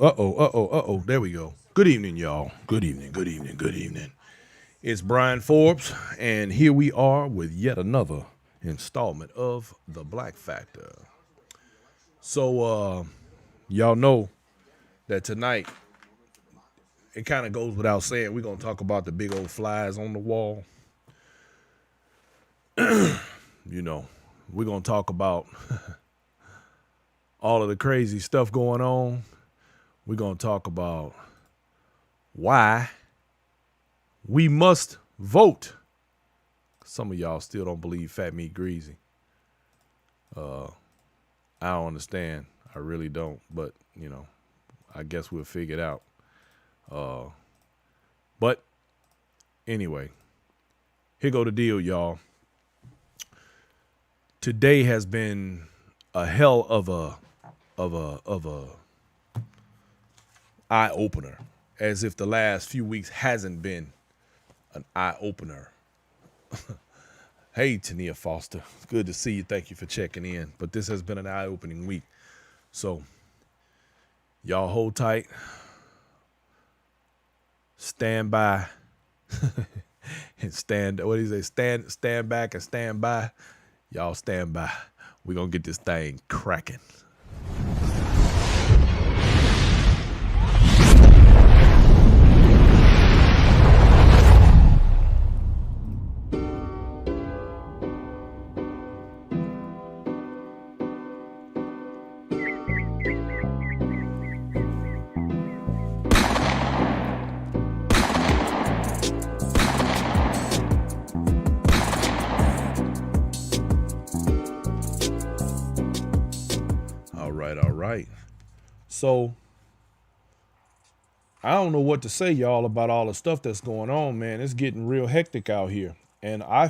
There we go. Good evening, y'all. Good evening, good evening, good evening. It's Brian Forbes, and here we are with yet another installment of The Black Factor. So, y'all know that tonight, it kind of goes without saying, we're going to talk about the big old flies on the wall. You know, we're going to talk about all of the crazy stuff going on. We're going to talk about why we must vote. Some of y'all still don't believe fat meat greasy. I don't understand. I really don't. But, you know, I guess we'll figure it out. But anyway, here go the deal, y'all. Today has been a hell of a eye opener, as if the last few weeks hasn't been an eye opener. Hey, Tania Foster, it's good to see you. Thank you for checking in. But this has been an eye opening week. So y'all hold tight. Stand by. And what do you say? Stand back and stand by. Y'all stand by. We're going to get this thing cracking. All right. So I don't know what to say, y'all, about all the stuff that's going on, man. It's getting real hectic out here. And I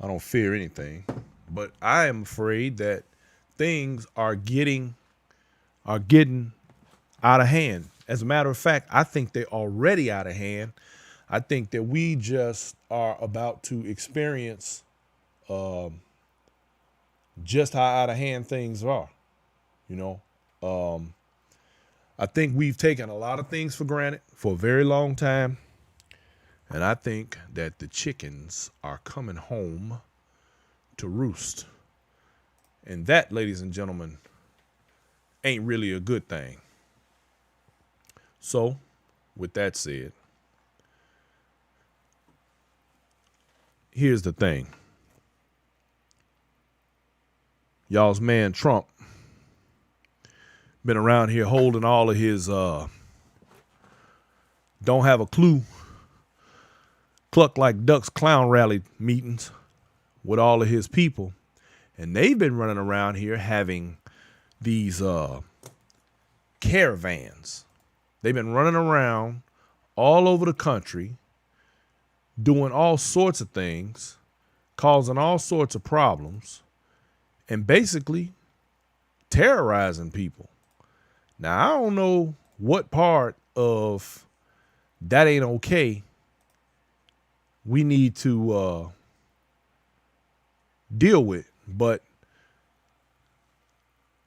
don't fear anything, but I am afraid that things are getting out of hand. As a matter of fact, I think they're already out of hand. I think that we just are about to experience just how out of hand things are. You know, I think we've taken a lot of things for granted for a very long time. And I think that the chickens are coming home to roost. And that, ladies and gentlemen, ain't really a good thing. So, with that said, here's the thing. Y'all's man Trump been around here holding all of his don't have a clue, cluck like ducks clown rally meetings with all of his people. And they've been running around here having these caravans. They've been running around all over the country doing all sorts of things, causing all sorts of problems, and basically terrorizing people. Now, I don't know what part of that ain't okay we need to deal with, but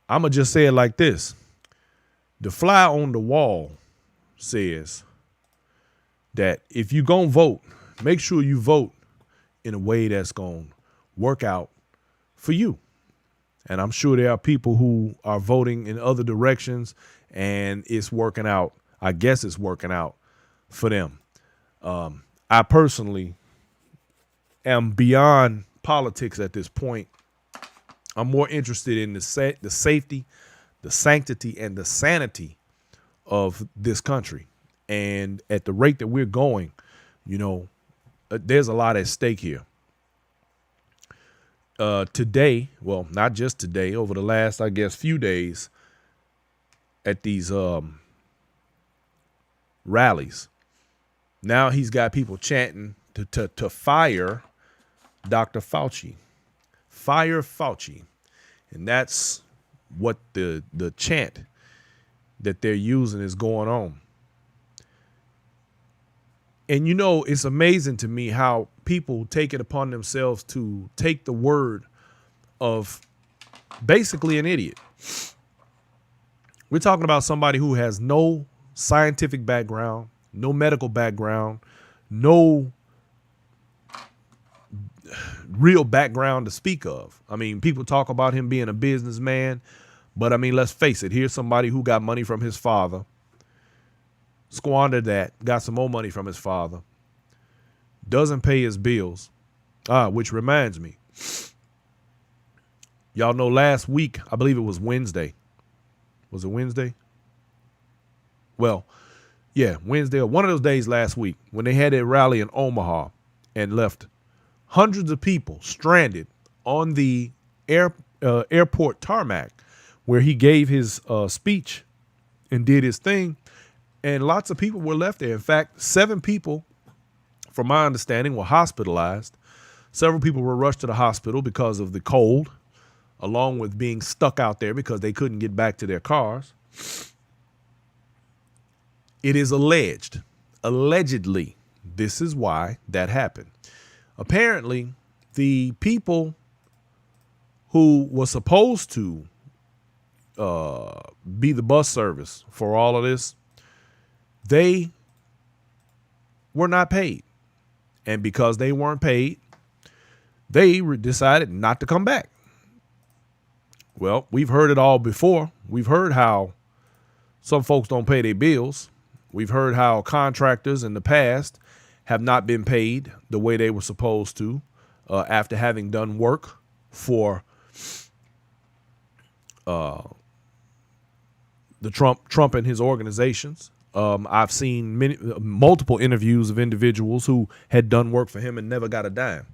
I'm going to just say it like this. The fly on the wall says that if you're going to vote, make sure you vote in a way that's going to work out for you. And I'm sure there are people who are voting in other directions and it's working out. I guess it's working out for them. I personally am beyond politics at this point. I'm more interested in the safety, the sanctity, and the sanity of this country. And at the rate that we're going, you know, there's a lot at stake here. Today, well, not just today, over the last, I guess, few days at these rallies, now he's got people chanting to fire Dr. Fauci. Fire Fauci. And that's what the chant that they're using is going on. And, you know, it's amazing to me how people take it upon themselves to take the word of basically an idiot. We're talking about somebody who has no scientific background, no medical background, no real background to speak of. I mean, people talk about him being a businessman, but I mean, let's face it. Here's somebody who got money from his father, squandered that, got some more money from his father, doesn't pay his bills. Which reminds me, y'all know last week, I believe it was Wednesday. Was it Wednesday? Well, yeah, Wednesday or one of those days last week when they had their rally in Omaha and left hundreds of people stranded on the airport tarmac where he gave his speech and did his thing. And lots of people were left there. In fact, 7 people, from my understanding, were hospitalized. Several people were rushed to the hospital because of the cold, along with being stuck out there because they couldn't get back to their cars. It is allegedly, this is why that happened. Apparently, the people who were supposed to be the bus service for all of this, they were not paid. And because they weren't paid, they decided not to come back. Well, we've heard it all before. We've heard how some folks don't pay their bills. We've heard how contractors in the past have not been paid the way they were supposed to after having done work for the Trump and his organizations. I've seen multiple interviews of individuals who had done work for him and never got a dime.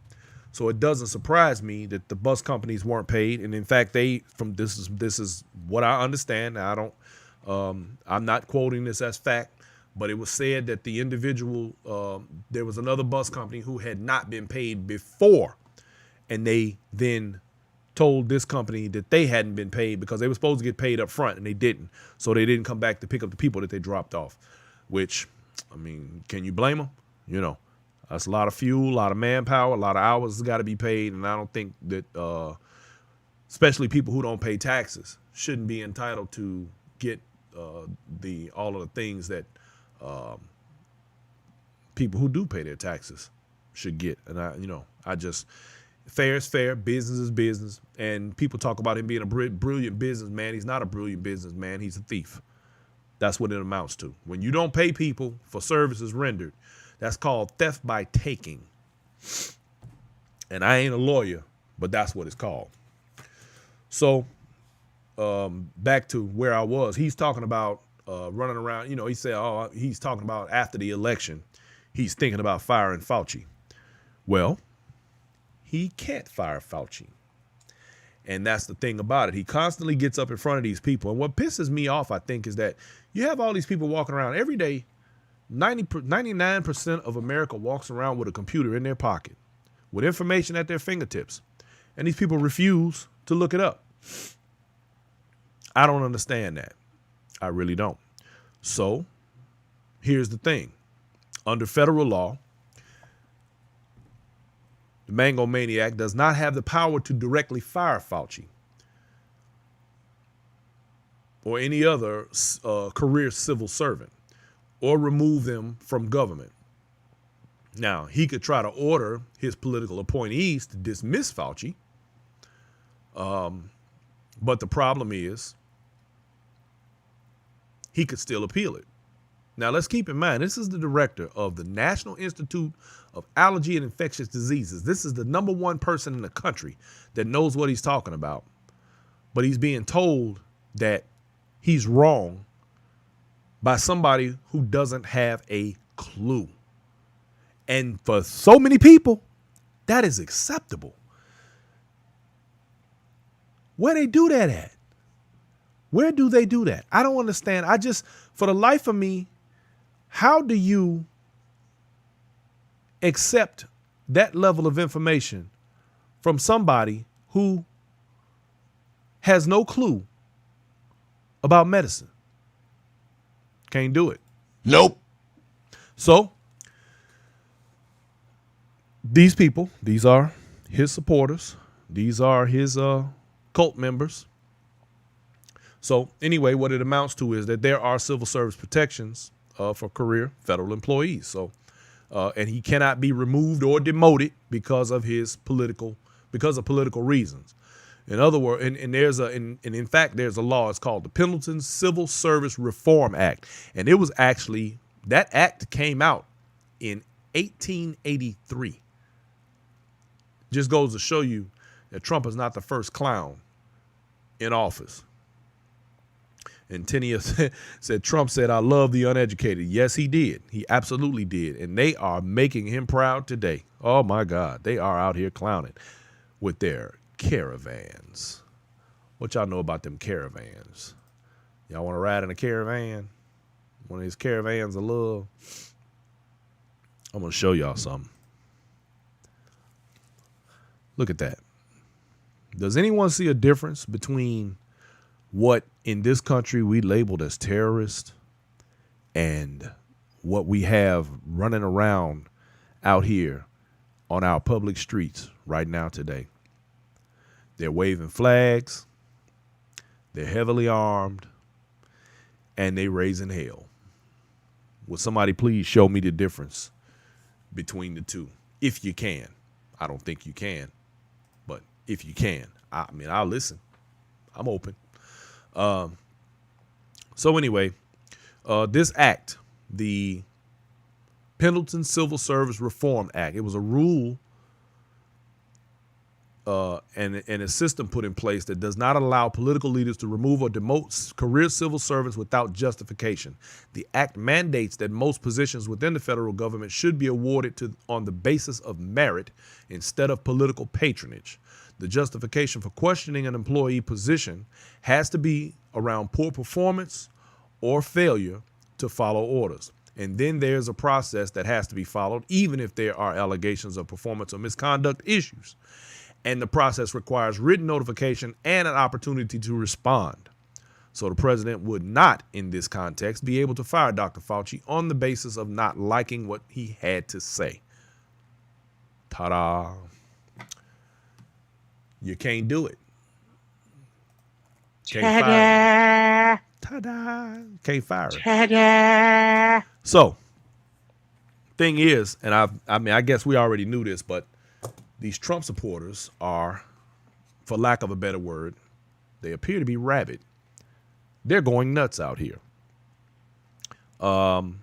So it doesn't surprise me that the bus companies weren't paid. And in fact, this is what I understand. I'm not quoting this as fact, but it was said that the individual, there was another bus company who had not been paid before. And they then told this company that they hadn't been paid because they were supposed to get paid up front and they didn't. So they didn't come back to pick up the people that they dropped off, which, I mean, can you blame them? You know, that's a lot of fuel, a lot of manpower, a lot of hours has got to be paid. And I don't think that, especially people who don't pay taxes, shouldn't be entitled to get all of the things that people who do pay their taxes should get. And fair is fair, business is business. And people talk about him being a brilliant businessman. He's not a brilliant businessman. He's a thief. That's what it amounts to. When you don't pay people for services rendered, that's called theft by taking. And I ain't a lawyer, but that's what it's called. So back to where I was. He's talking about running around. You know, he said, he's talking about after the election, he's thinking about firing Fauci. Well, he can't fire Fauci. And that's the thing about it. He constantly gets up in front of these people. And what pisses me off, I think, is that you have all these people walking around every day. 99% of America walks around with a computer in their pocket with information at their fingertips. And these people refuse to look it up. I don't understand that. I really don't. So here's the thing. Under federal law, the Mango Maniac does not have the power to directly fire Fauci or any other career civil servant or remove them from government. Now, he could try to order his political appointees to dismiss Fauci. But the problem is he could still appeal it. Now, let's keep in mind, this is the director of the National Institute of Allergy and Infectious Diseases. This is the number one person in the country that knows what he's talking about. But he's being told that he's wrong by somebody who doesn't have a clue. And for so many people, that is acceptable. Where they do that at? Where do they do that? I don't understand. For the life of me, how do you accept that level of information from somebody who has no clue about medicine? Can't do it. Nope. So these people, these are his supporters. These are his cult members. So anyway, what it amounts to is that there are civil service protections for career federal employees. So, and he cannot be removed or demoted because of political reasons. In other words, and in fact, there's a law. It's called the Pendleton Civil Service Reform Act, and it was actually that act came out in 1883. Just goes to show you that Trump is not the first clown in office. And Tenia said, Trump said, I love the uneducated. Yes, he did. He absolutely did. And they are making him proud today. Oh, my God. They are out here clowning with their caravans. What y'all know about them caravans? Y'all want to ride in a caravan? One of these caravans of love? I'm going to show y'all something. Look at that. Does anyone see a difference between what in this country we labeled as terrorists and what we have running around out here on our public streets right now today? They're waving flags, they're heavily armed, and they raising hell. Will somebody please show me the difference between the two? If you can. I don't think you can, but if you can, I'll listen. I'm open. So anyway, this act, the Pendleton Civil Service Reform Act, it was a rule and a system put in place that does not allow political leaders to remove or demote career civil servants without justification. The act mandates that most positions within the federal government should be awarded on the basis of merit instead of political patronage. The justification for questioning an employee position has to be around poor performance or failure to follow orders. And then there's a process that has to be followed, even if there are allegations of performance or misconduct issues. And the process requires written notification and an opportunity to respond. So the president would not, in this context, be able to fire Dr. Fauci on the basis of not liking what he had to say. Ta-da. You can't do it. Can't fire him. Ta-da. Can't fire him. Ta-da. So, thing is, and I guess we already knew this, but these Trump supporters are, for lack of a better word, they appear to be rabid. They're going nuts out here. And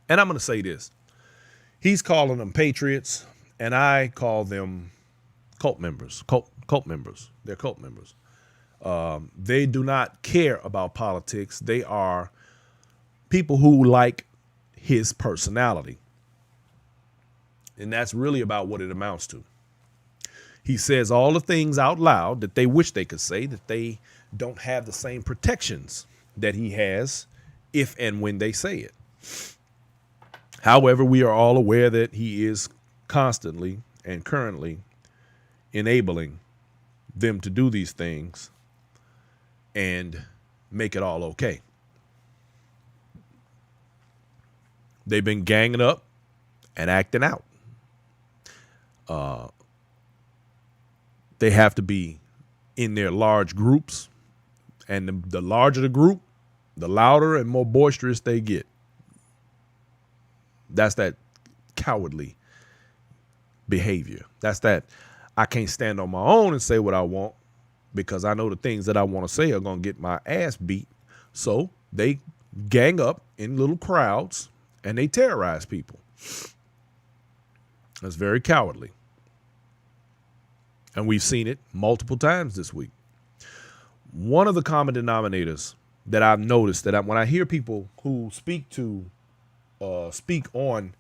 I'm going to say this. He's calling them patriots, and I call them cult members. Cult members. They're cult members. They do not care about politics. They are people who like his personality. And that's really about what it amounts to. He says all the things out loud that they wish they could say, that they don't have the same protections that he has if and when they say it. However, we are all aware that he is constantly and currently enabling them to do these things and make it all okay. They've been ganging up and acting out. They have to be in their large groups, and the larger the group, the louder and more boisterous they get. That's that cowardly behavior. That's that I can't stand on my own and say what I want because I know the things that I want to say are going to get my ass beat. So they gang up in little crowds and they terrorize people. That's very cowardly. And we've seen it multiple times this week. One of the common denominators that I've noticed that when I hear people who speak on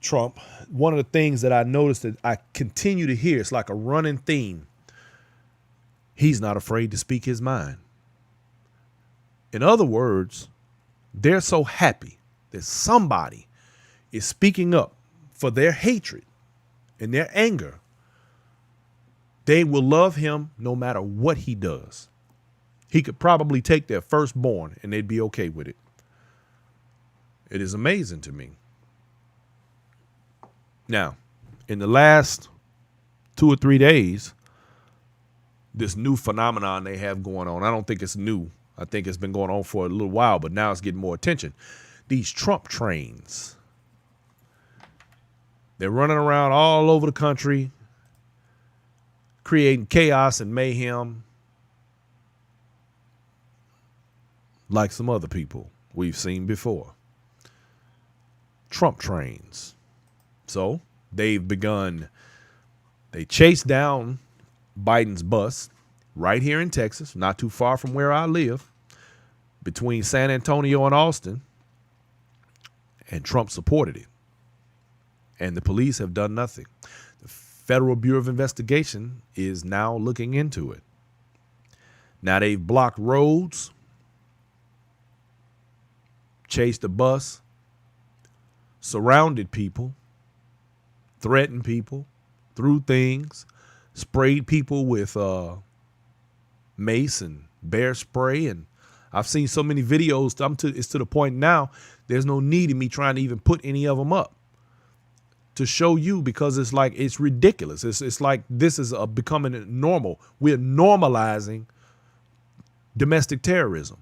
Trump, one of the things that I noticed that I continue to hear, it's like a running theme. He's not afraid to speak his mind. In other words, they're so happy that somebody is speaking up for their hatred and their anger. They will love him no matter what he does. He could probably take their firstborn and they'd be okay with it. It is amazing to me. Now, in the last 2 or 3 days, this new phenomenon they have going on. I don't think it's new. I think it's been going on for a little while, but now it's getting more attention. These Trump trains. They're running around all over the country, creating chaos and mayhem like some other people we've seen before. Trump trains. So they chased down Biden's bus right here in Texas, not too far from where I live, between San Antonio and Austin, and Trump supported it. And the police have done nothing. The Federal Bureau of Investigation is now looking into it. Now they've blocked roads, chased the bus, surrounded people, threatened people, threw things, sprayed people with mace and bear spray. And I've seen so many videos. It's to the point now, there's no need in me trying to even put any of them up to show you, because it's ridiculous. It's like this is becoming normal. We're normalizing domestic terrorism.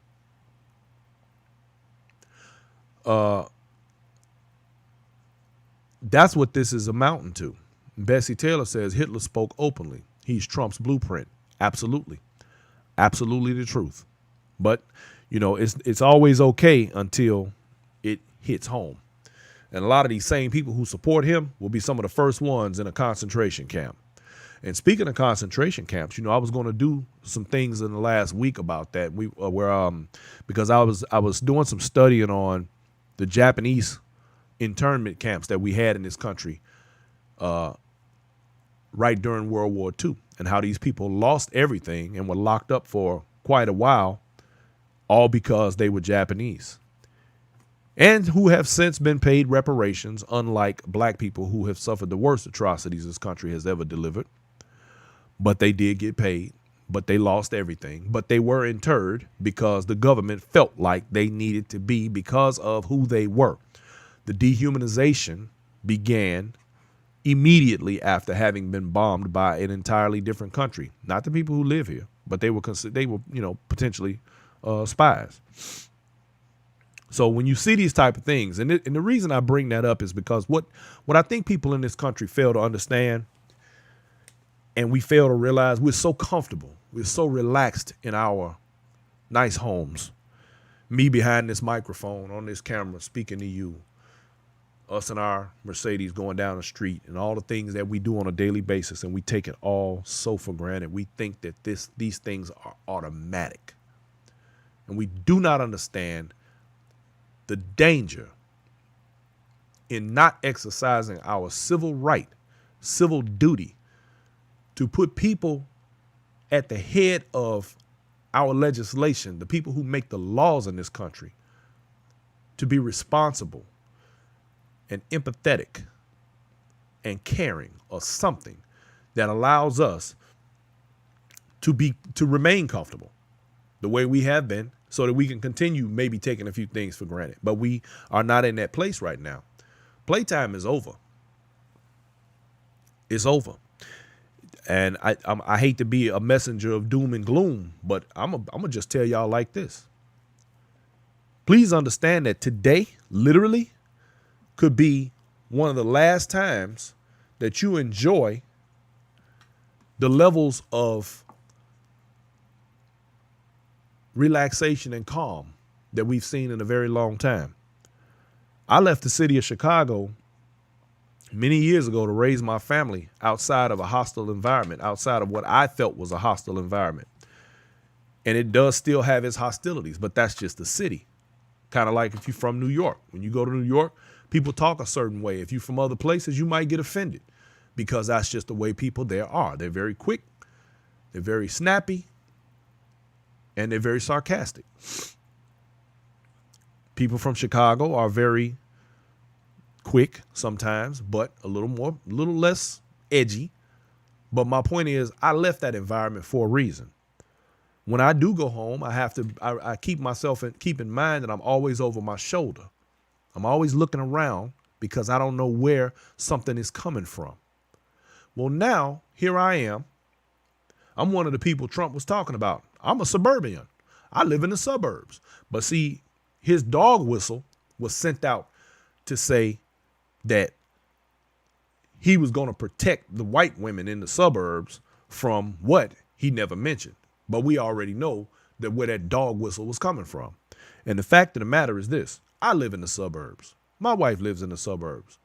That's what this is amounting to. Bessie Taylor says Hitler spoke openly. He's Trump's blueprint. Absolutely. Absolutely the truth. But, it's always okay until it hits home. And a lot of these same people who support him will be some of the first ones in a concentration camp. And speaking of concentration camps, I was going to do some things in the last week about that. Because I was doing some studying on the Japanese internment camps that we had in this country right during World War II, and how these people lost everything and were locked up for quite a while, all because they were Japanese, and who have since been paid reparations, unlike black people who have suffered the worst atrocities this country has ever delivered. But they did get paid, but they lost everything. But they were interred because the government felt like they needed to be, because of who they were. The dehumanization began immediately after having been bombed by an entirely different country. Not the people who live here, but they were potentially spies. So when you see these type of things, and the reason I bring that up is because what I think people in this country fail to understand, and we fail to realize, we're so comfortable, we're so relaxed in our nice homes. Me behind this microphone on this camera speaking to you, us and our Mercedes going down the street, and all the things that we do on a daily basis, and we take it all so for granted. We think that these things are automatic, and we do not understand the danger in not exercising our civil right, civil duty, to put people at the head of our legislation, the people who make the laws in this country, to be responsible and empathetic and caring, or something that allows us to remain comfortable the way we have been, so that we can continue maybe taking a few things for granted. But we are not in that place right now. Playtime is over. It's over. And I hate to be a messenger of doom and gloom, but I'm gonna just tell y'all like this. Please understand that today, literally, could be one of the last times that you enjoy the levels of relaxation and calm that we've seen in a very long time. I left the city of Chicago many years ago to raise my family outside of a hostile environment, outside of what I felt was a hostile environment. And it does still have its hostilities, but that's just the city. Kind of like if you're from New York. When you go to New York, people talk a certain way. If you're from other places, you might get offended, because that's just the way people there are. They're very quick, they're very snappy, and they're very sarcastic. People from Chicago are very quick sometimes, but a little less edgy. But my point is, I left that environment for a reason. When I do go home, I keep in mind that I'm always over my shoulder. I'm always looking around, because I don't know where something is coming from. Well, now here I am. I'm one of the people Trump was talking about. I'm a suburban. I live in the suburbs. But see, his dog whistle was sent out to say that he was going to protect the white women in the suburbs from what he never mentioned. But we already know that where that dog whistle was coming from. And the fact of the matter is this: I live in the suburbs. My wife lives in the suburbs.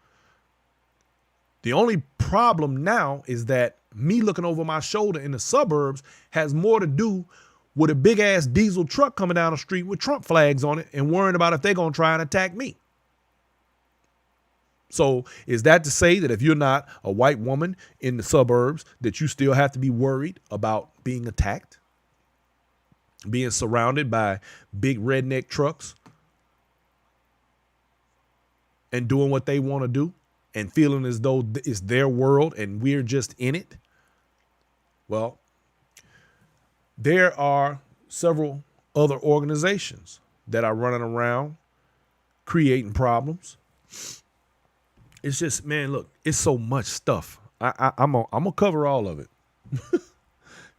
The only problem now is that me looking over my shoulder in the suburbs has more to do with a big ass diesel truck coming down the street with Trump flags on it and worrying about if they're going to try and attack me. So is that to say that if you're not a white woman in the suburbs, that you still have to be worried about being attacked, being surrounded by big redneck trucks and doing what they want to do and feeling as though it's their world and we're just in it? Well, there are several other organizations that are running around creating problems. It's just, man, look, it's so much stuff. I'm gonna cover all of it.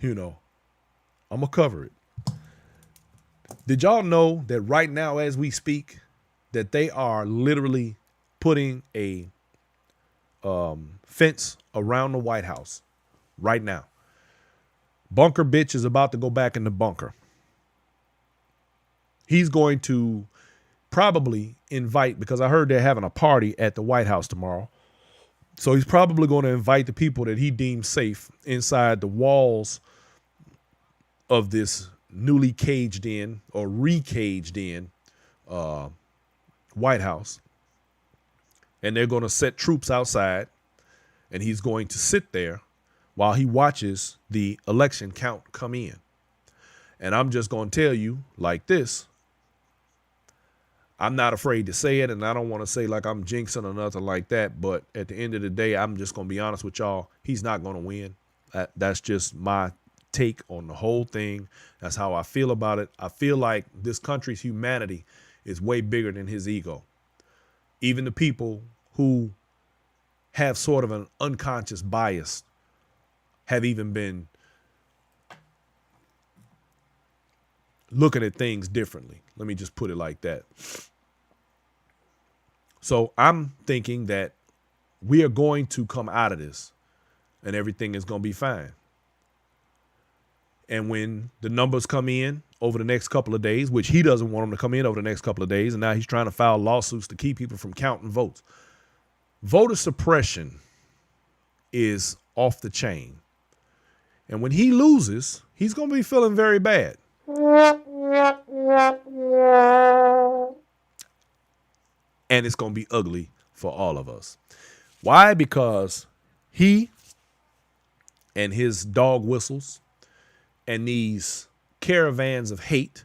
I'm gonna cover it. Did y'all know that right now, as we speak, that they are literally putting a fence around the White House right now? Bunker bitch is about to go back in the bunker. He's going to probably invite, because I heard they're having a party at the White House tomorrow. So he's probably going to invite the people that he deems safe inside the walls of this newly caged in or re-caged in White House. And they're going to set troops outside, and he's going to sit there while he watches the election count come in. And I'm just going to tell you like this: I'm not afraid to say it, and I don't want to say like I'm jinxing or nothing like that. But at the end of the day, I'm just going to be honest with y'all. He's not going to win. That's just my take on the whole thing. That's how I feel about it. I feel like this country's humanity is way bigger than his ego. Even the people who have sort of an unconscious bias have even been looking at things differently. Let me just put it like that. So I'm thinking that we are going to come out of this and everything is going to be fine. And when the numbers come in over the next couple of days, which he doesn't want them to come in over the next couple of days, and now he's trying to file lawsuits to keep people from counting votes. Voter suppression is off the chain. And when he loses, he's going to be feeling very bad. And it's going to be ugly for all of us. Why? Because he and his dog whistles and these caravans of hate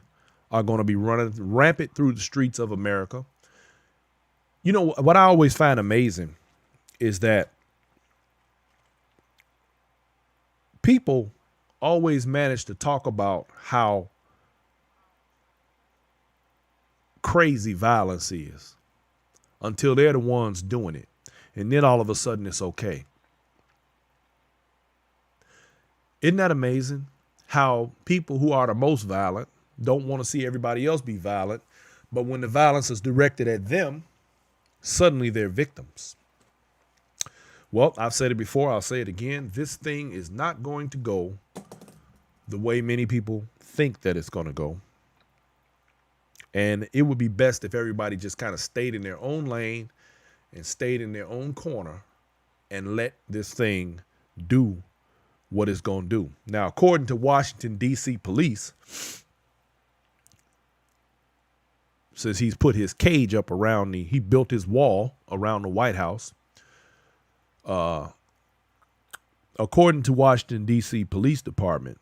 are going to be running rampant through the streets of America. You know, what I always find amazing is that people always manage to talk about how crazy violence is until they're the ones doing it. And then all of a sudden it's okay. Isn't that amazing? How people who are the most violent don't want to see everybody else be violent. But when the violence is directed at them, suddenly they're victims. Well, I've said it before. I'll say it again. This thing is not going to go the way many people think that it's going to go. And it would be best if everybody just kind of stayed in their own lane and stayed in their own corner and let this thing do what it's going to do. Now, according to Washington, D.C. police, since he's put his cage up around he built his wall around the White House. According to Washington, D.C. Police Department,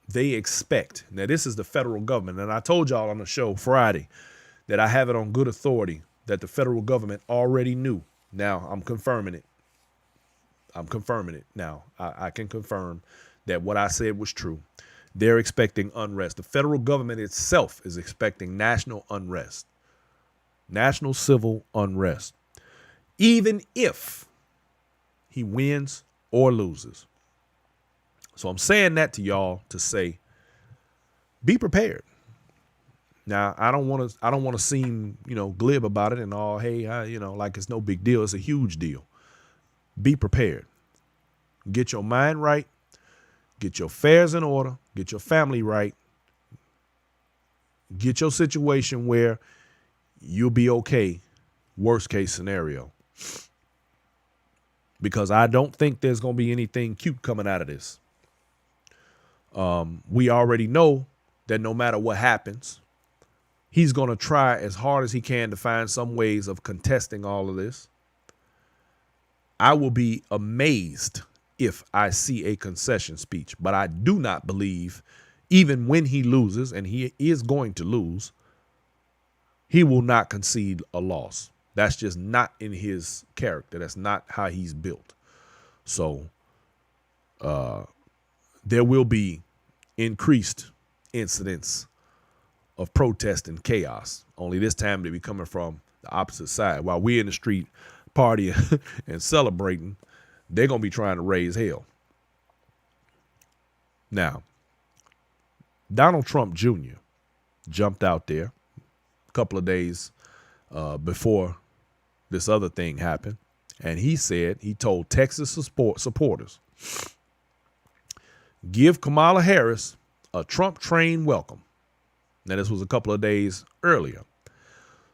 they expect, now this is the federal government, and I told y'all on the show Friday that I have it on good authority that the federal government already knew. Now I'm confirming it. Now. I can confirm that what I said was true. They're expecting unrest. The federal government itself is expecting national unrest, national civil unrest, even if he wins or loses. So I'm saying that to y'all to say, be prepared. Now, I don't want to seem, glib about it and all, hey, like it's no big deal. It's a huge deal. Be prepared. Get your mind right. Get your affairs in order. Get your family right. Get your situation where you'll be okay. Worst case scenario. Because I don't think there's going to be anything cute coming out of this. We already know that no matter what happens, he's going to try as hard as he can to find some ways of contesting all of this. I will be amazed if I see a concession speech, but I do not believe, even when he loses, and he is going to lose, he will not concede a loss. That's just not in his character. That's not how he's built. So there will be increased incidents of protest and chaos. Only this time they'll be coming from the opposite side. While we're in the street partying and celebrating, they're going to be trying to raise hell. Now, Donald Trump Jr. jumped out there a couple of days before this other thing happened. And he told Texas supporters, give Kamala Harris a Trump train welcome. Now, this was a couple of days earlier.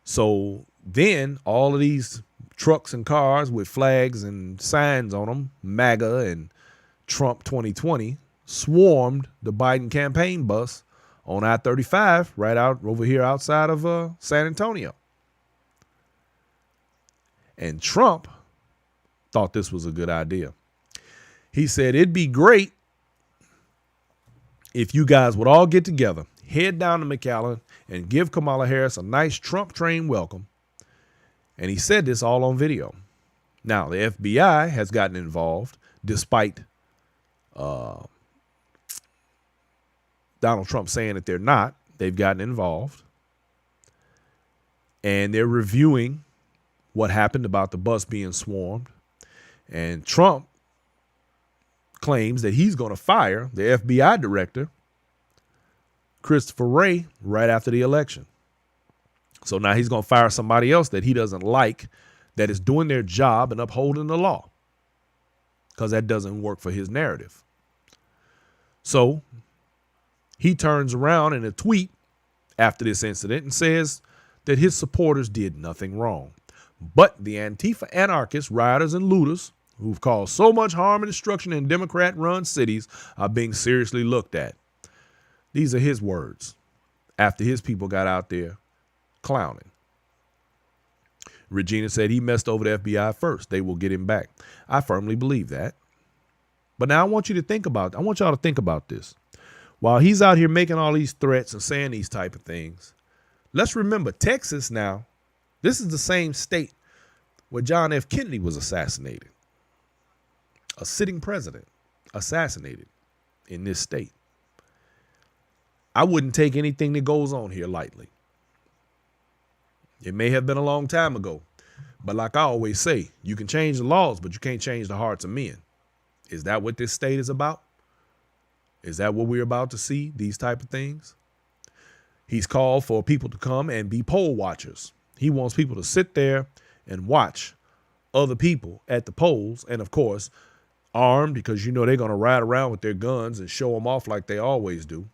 So then all of these trucks and cars with flags and signs on them, MAGA and Trump 2020, swarmed the Biden campaign bus on I-35 right out over here outside of San Antonio. And Trump thought this was a good idea. He said it'd be great if you guys would all get together, head down to McAllen, and give Kamala Harris a nice Trump train welcome. And he said this all on video. Now, the FBI has gotten involved despite Donald Trump saying that they're not. They've gotten involved. And they're reviewing what happened about the bus being swarmed. And Trump claims that he's going to fire the FBI director, Christopher Wray, right after the election. So now he's going to fire somebody else that he doesn't like, that is doing their job and upholding the law, because that doesn't work for his narrative. So he turns around in a tweet after this incident and says that his supporters did nothing wrong. But the Antifa anarchists, rioters, and looters who've caused so much harm and destruction in Democrat-run cities are being seriously looked at. These are his words after his people got out there clowning. Regina said he messed over the FBI first. They will get him back. I firmly believe that. But now I want y'all to think about this. While he's out here making all these threats and saying these type of things, let's remember Texas now, this is the same state where John F. Kennedy was assassinated. A sitting president assassinated in this state. I wouldn't take anything that goes on here lightly. It may have been a long time ago, but like I always say, you can change the laws, but you can't change the hearts of men. Is that what this state is about? Is that what we're about to see, these type of things? He's called for people to come and be poll watchers. He wants people to sit there and watch other people at the polls, and of course, armed, because they're going to ride around with their guns and show them off like they always do.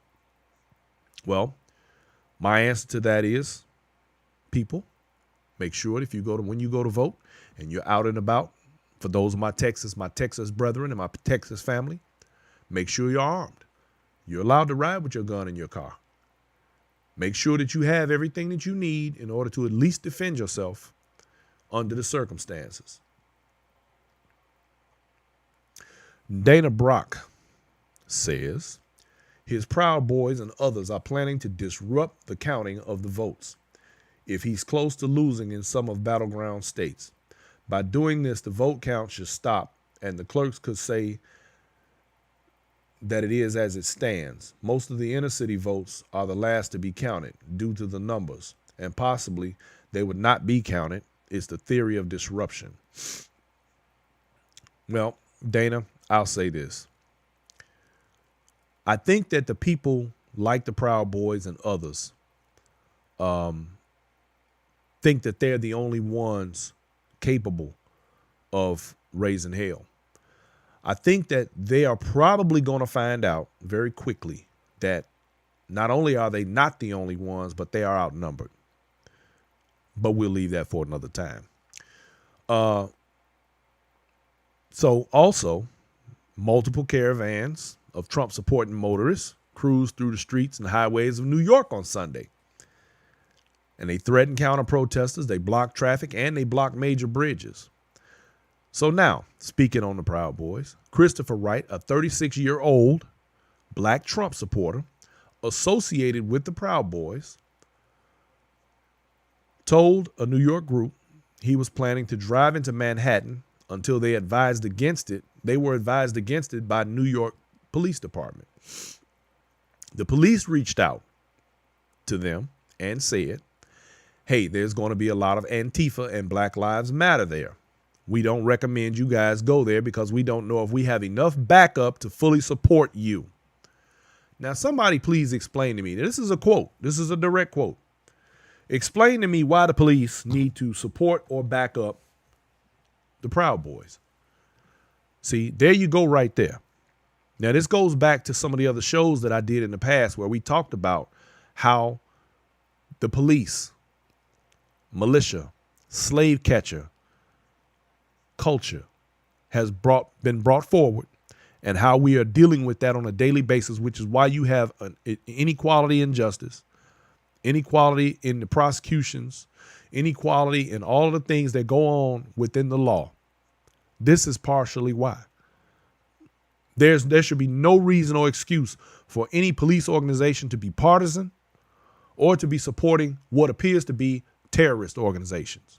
Well, my answer to that is, people, make sure that when you go to vote and you're out and about, for those of my Texas brethren and my Texas family, make sure you're armed. You're allowed to ride with your gun in your car. Make sure that you have everything that you need in order to at least defend yourself under the circumstances. Dana Brock says his Proud Boys and others are planning to disrupt the counting of the votes if he's close to losing in some of battleground states. By doing this, the vote count should stop, and the clerks could say that it is as it stands. Most of the inner city votes are the last to be counted due to the numbers, and possibly they would not be counted. It's the theory of disruption. Well, Dana, I'll say this. I think that the people like the Proud Boys and others think that they're the only ones capable of raising hell. I think that they are probably going to find out very quickly that not only are they not the only ones, but they are outnumbered. But we'll leave that for another time. So also, multiple caravans of Trump supporting motorists cruised through the streets and highways of New York on Sunday. And they threatened counter protesters, they blocked traffic, and they blocked major bridges. So now, speaking on the Proud Boys, Christopher Wright, a 36-year-old black Trump supporter associated with the Proud Boys, told a New York group he was planning to drive into Manhattan until they advised against it. They were advised against it by New York Police Department. The police reached out to them and said, hey, there's going to be a lot of Antifa and Black Lives Matter there. We don't recommend you guys go there because we don't know if we have enough backup to fully support you. Now, somebody please explain to me. This is a quote. This is a direct quote. Explain to me why the police need to support or back up the Proud Boys. See, there you go right there. Now, this goes back to some of the other shows that I did in the past where we talked about how the police, militia, slave catcher culture has been brought forward, and how we are dealing with that on a daily basis, which is why you have an inequality in justice, inequality in the prosecutions, inequality in all of the things that go on within the law. This is partially why. There should be no reason or excuse for any police organization to be partisan or to be supporting what appears to be terrorist organizations.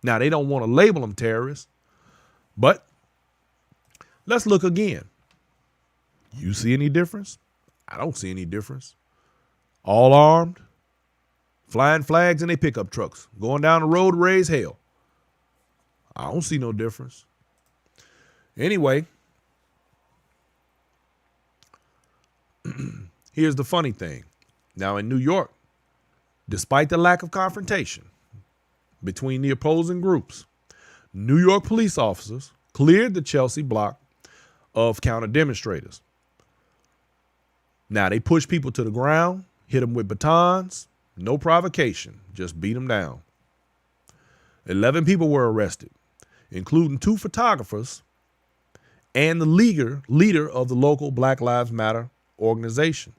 Now, they don't want to label them terrorists, but let's look again. You see any difference? I don't see any difference. All armed, flying flags in their pickup trucks, going down the road to raise hell. I don't see no difference. Anyway, here's the funny thing. Now in New York, despite the lack of confrontation between the opposing groups, New York police officers cleared the Chelsea block of counter demonstrators. Now they pushed people to the ground, hit them with batons, no provocation, just beat them down. 11 people were arrested, including 2 photographers and the leader of the local Black Lives Matter organization.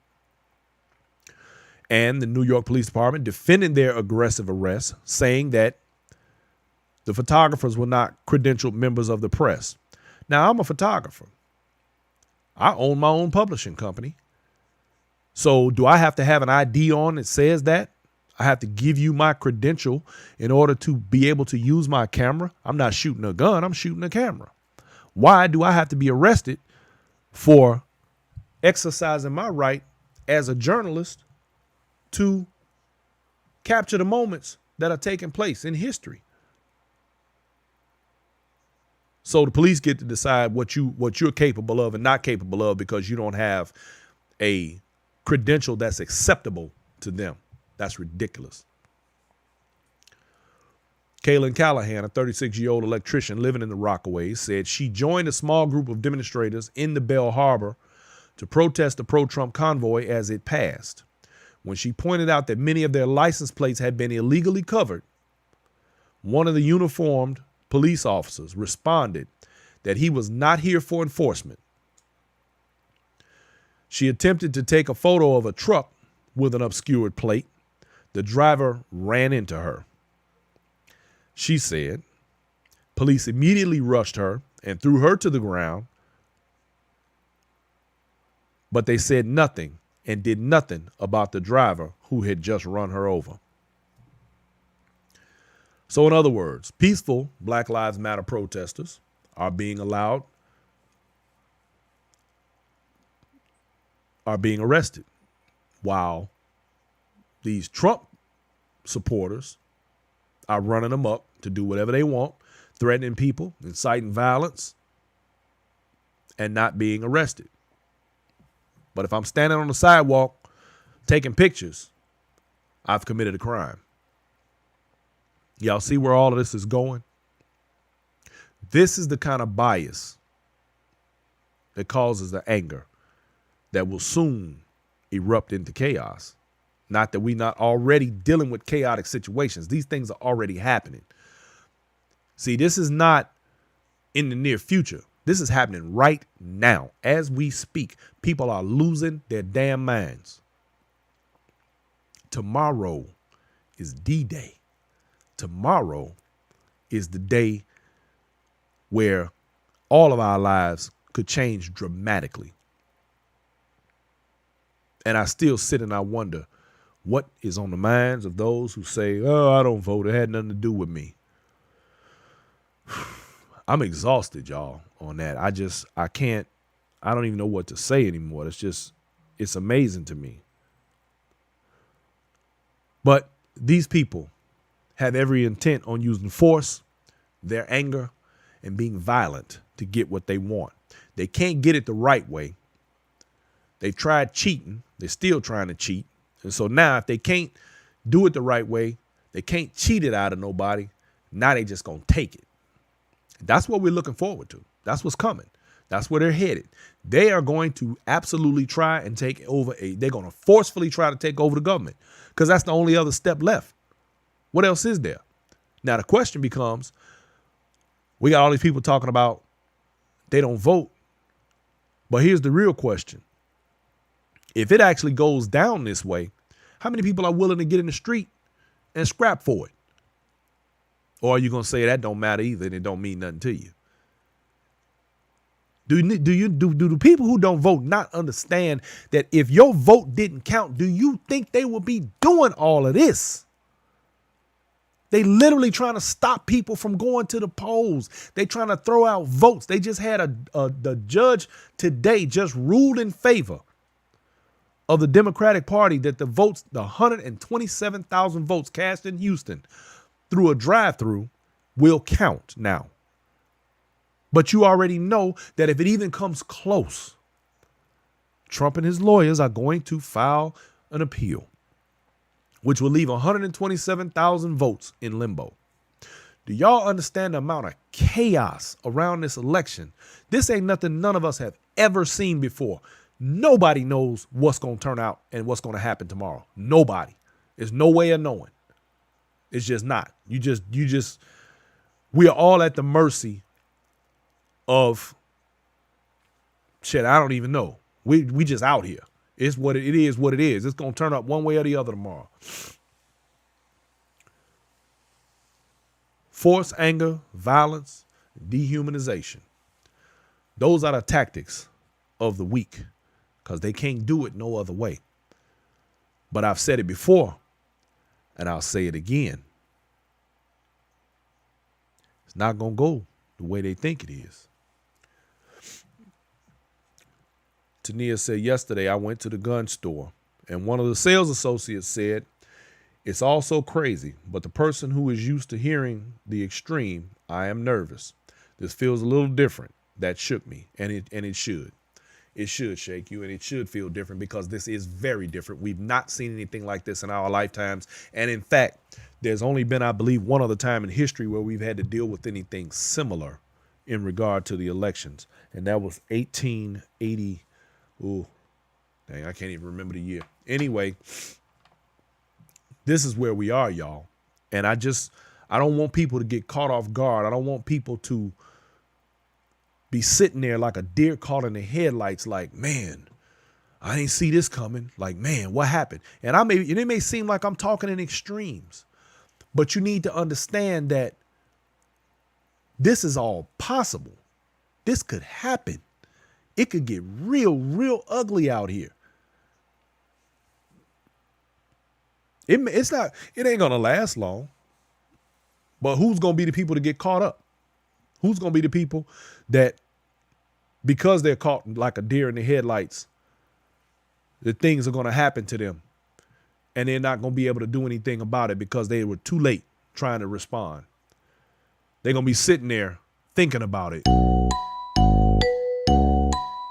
And the New York Police Department defended their aggressive arrest, saying that the photographers were not credentialed members of the press. Now, I'm a photographer. I own my own publishing company. So do I have to have an ID on that says that? I have to give you my credential in order to be able to use my camera. I'm not shooting a gun. I'm shooting a camera. Why do I have to be arrested for exercising my right as a journalist to capture the moments that are taking place in history? So the police get to decide what you're capable of and not capable of because you don't have a credential that's acceptable to them. That's ridiculous. Kaylin Callahan, a 36-year-old electrician living in the Rockaways, said she joined a small group of demonstrators in the Bell Harbor to protest the pro-Trump convoy as it passed. When she pointed out that many of their license plates had been illegally covered, one of the uniformed police officers responded that he was not here for enforcement. She attempted to take a photo of a truck with an obscured plate. The driver ran into her. She said police immediately rushed her and threw her to the ground, but they said nothing and did nothing about the driver who had just run her over. So in other words, peaceful Black Lives Matter protesters are being arrested, while these Trump supporters are running them up to do whatever they want, threatening people, inciting violence, and not being arrested. But if I'm standing on the sidewalk taking pictures, I've committed a crime. Y'all see where all of this is going? This is the kind of bias that causes the anger that will soon erupt into chaos. Not that we're not already dealing with chaotic situations. These things are already happening. See, this is not in the near future. This is happening right now. As we speak, people are losing their damn minds. Tomorrow is D-Day. Tomorrow is the day where all of our lives could change dramatically. And I still sit and I wonder what is on the minds of those who say, oh, I don't vote. It had nothing to do with me. I'm exhausted, y'all, on that. I don't even know what to say anymore. It's amazing to me. But these people have every intent on using force, their anger, and being violent to get what they want. They can't get it the right way. They've tried cheating. They're still trying to cheat. And so now if they can't do it the right way, they can't cheat it out of nobody. Now they just going to take it. That's what we're looking forward to. That's what's coming. That's where they're headed. They are going to absolutely try and take over they're going to forcefully try to take over the government because that's the only other step left. What else is there? Now the question becomes, we got all these people talking about they don't vote. But here's the real question. If it actually goes down this way, how many people are willing to get in the street and scrap for it? Or are you going to say that don't matter either and it don't mean nothing to you? Do the people who don't vote not understand that if your vote didn't count, do you think they would be doing all of this? They literally trying to stop people from going to the polls. They trying to throw out votes. They just had the judge today just ruled in favor of the Democratic Party that the 127,000 votes cast in Houston through a drive-through will count now. But you already know that if it even comes close, Trump and his lawyers are going to file an appeal, which will leave 127,000 votes in limbo. Do y'all understand the amount of chaos around this election? This ain't nothing none of us have ever seen before. Nobody knows what's going to turn out and what's going to happen tomorrow. Nobody. There's no way of knowing. It's just not. We are all at the mercy of shit. I don't even know. We just out here. It's what it is. What it is. It's going to turn up one way or the other tomorrow. Force, anger, violence, dehumanization. Those are the tactics of the weak because they can't do it no other way. But I've said it before and I'll say it again. It's not going to go the way they think it is. Tania said, yesterday I went to the gun store and one of the sales associates said, it's all so crazy, but the person who is used to hearing the extreme, I am nervous. This feels a little different. That shook me, and it should. It should shake you, and it should feel different because this is very different. We've not seen anything like this in our lifetimes. And in fact, there's only been, I believe, one other time in history where we've had to deal with anything similar in regard to the elections. And that was 1880. Ooh, dang, I can't even remember the year. Anyway, this is where we are, y'all. And I don't want people to get caught off guard. I don't want people to be sitting there like a deer caught in the headlights like, man, I didn't see this coming. Like, man, what happened? And it may seem like I'm talking in extremes, but you need to understand that this is all possible. This could happen. It could get real, real ugly out here. It ain't going to last long. But who's going to be the people to get caught up? Who's going to be the people that, because they're caught like a deer in the headlights, the things are going to happen to them and they're not going to be able to do anything about it because they were too late trying to respond. They're going to be sitting there thinking about it.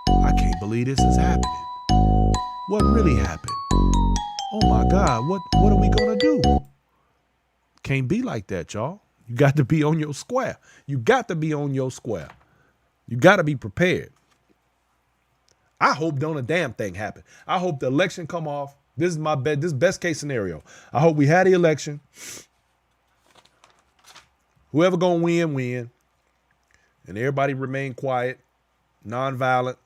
I can't believe this is happening. what really happened. Oh my God, what are we gonna do? Can't be like that, y'all. You got to be on your square. You got to be on your square. You got to be prepared. I hope don't a damn thing happen. I hope the election come off. This is my bet. This is best case scenario. I hope we had the election. Whoever gonna win, and everybody remain quiet, nonviolent,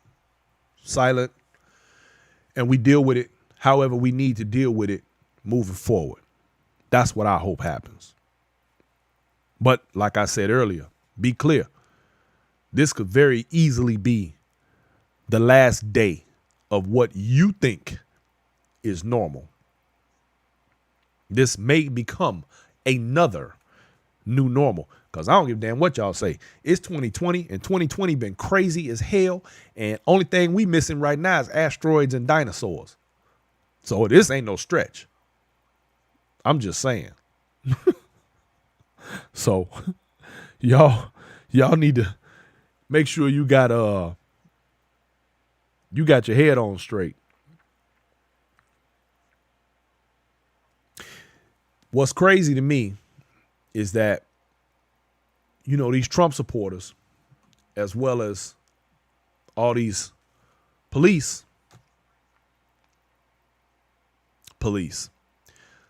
silent, and we deal with it however we need to deal with it moving forward. That's what I hope happens. But like I said earlier, be clear. This could very easily be the last day of what you think is normal. This may become another new normal, because I don't give a damn what y'all say. It's 2020, and 2020 been crazy as hell, and only thing we missing right now is asteroids and dinosaurs. So this ain't no stretch. I'm just saying. So y'all need to make sure you got your head on straight. What's crazy to me is that, these Trump supporters, as well as all these police,